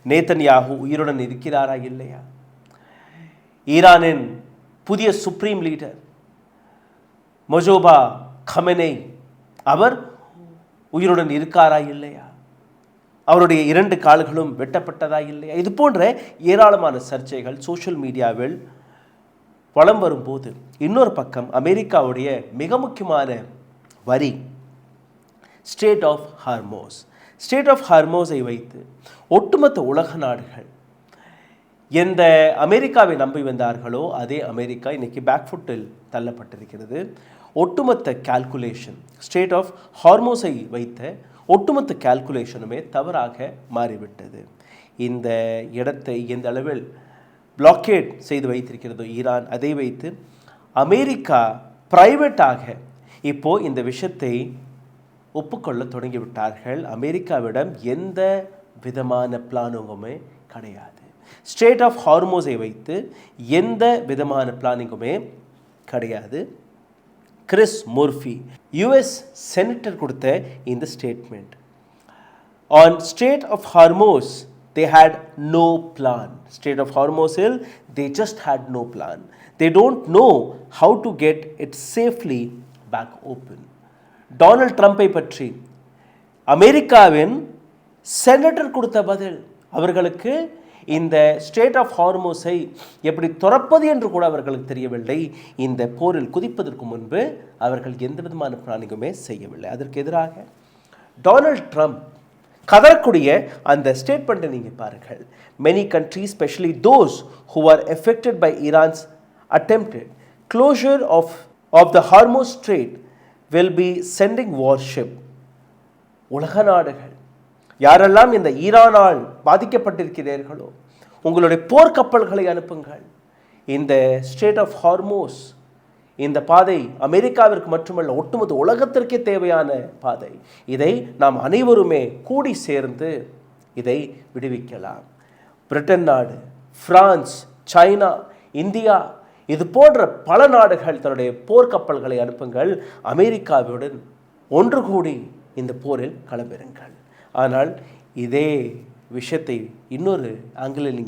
Netanyahu உயிருடன் இருக்கிறாரா இல்லையா? ஈரானின் புதிய சுப்ரீம் லீடர் மொஜோபா கமெனேய் அவர் உயிருடன் இருக்காரா இல்லையா? அவருடைய 2 கால்களும் வெட்டப்பட்டதா இல்லையா? இது போன்ற ஏராளமான சர்ச்சைகள் சோஷியல் மீடியாவில் வலம் வரும்போது, இன்னொரு பக்கம் அமெரிக்காவுடைய மிக முக்கியமான வரி strait of Hormuz. Strait of ஹார்மோஸை வைத்து ஒட்டுமொத்த உலக நாடுகள் எந்த அமெரிக்காவை நம்பி வந்தார்களோ அதே அமெரிக்கா இன்னைக்கு பேக்ஃபுட்டில் தள்ளப்பட்டிருக்கிறது. ஒட்டுமொத்த கால்குலேஷன், ஸ்ட்ரெய்ட் ஆஃப் ஹார்மோஸை வைத்த ஒட்டுமொத்த கால்குலேஷனுமே தவறாக மாறிவிட்டது. இந்த இடத்தை எந்த அளவில் பிளாக்கேட் செய்து வைத்திருக்கிறதோ ஈரான், அதை வைத்து அமெரிக்கா பிரைவேட்டாக இப்போ இந்த விஷயத்தை ஒப்புக்கொள்ள தொடங்கிவிட்டார்கள். அமெரிக்காவிடம் எந்த விதமான பிளானுங்குமே கிடையாது. ஸ்ட்ரெய்ட் ஆஃப் ஹார்மோஸை வைத்து எந்த விதமான பிளானிங்குமே கிடையாது. கிறிஸ் மோர்ஃபி யுஎஸ் செனட்டர் கொடுத்த இந்த statement, on strait of Hormuz they had no plan. Strait of Hormuz, they just had no plan. They don't know how to get it safely back open. Donald ட்ரம்பை பற்றி அமெரிக்காவின் senator கொடுத்த பதில், அவர்களுக்கு இந்த straight of ஹார்மோஸை எப்படி துறப்பது என்று கூட அவர்களுக்கு தெரியவில்லை. இந்த போரில் குதிப்பதற்கு முன்பு அவர்கள் எந்த விதமான பிளானிங்குமே செய்யவில்லை. அதற்கு எதிராக டொனால்ட் ட்ரம்ப் கதறக்கூடிய அந்த ஸ்டேட்மெண்ட்டை நீங்கள் பாருங்கள். Many countries, specially those who are affected by Iran's attempted closure of the Hormuz Strait will be sending warship. உலக நாடுகள் யாரெல்லாம் இந்த ஈரானால் பாதிக்கப்பட்டிருக்கிறீர்களோ உங்களுடைய போர்க்கப்பல்களை அனுப்புங்கள். இந்த ஸ்ட்ரெய்ட் ஆஃப் ஹார்மோஸ், இந்த பாதை அமெரிக்காவிற்கு மட்டுமல்ல ஒட்டுமொத்த உலகத்திற்கே தேவையான பாதை. இதை நாம் அனைவருமே கூடி சேர்ந்து இதை விடுவிக்கலாம். பிரிட்டன் நாடு, பிரான்ஸ், சைனா, இந்தியா, இது போன்ற பல நாடுகள் தன்னுடைய போர்க்கப்பல்களை அனுப்புங்கள். அமெரிக்காவுடன் ஒன்று கூடி இந்த போரில் களமிறங்கள். ஆனால் இதே விஷயத்தை இன்னொரு ஆங்கிலில்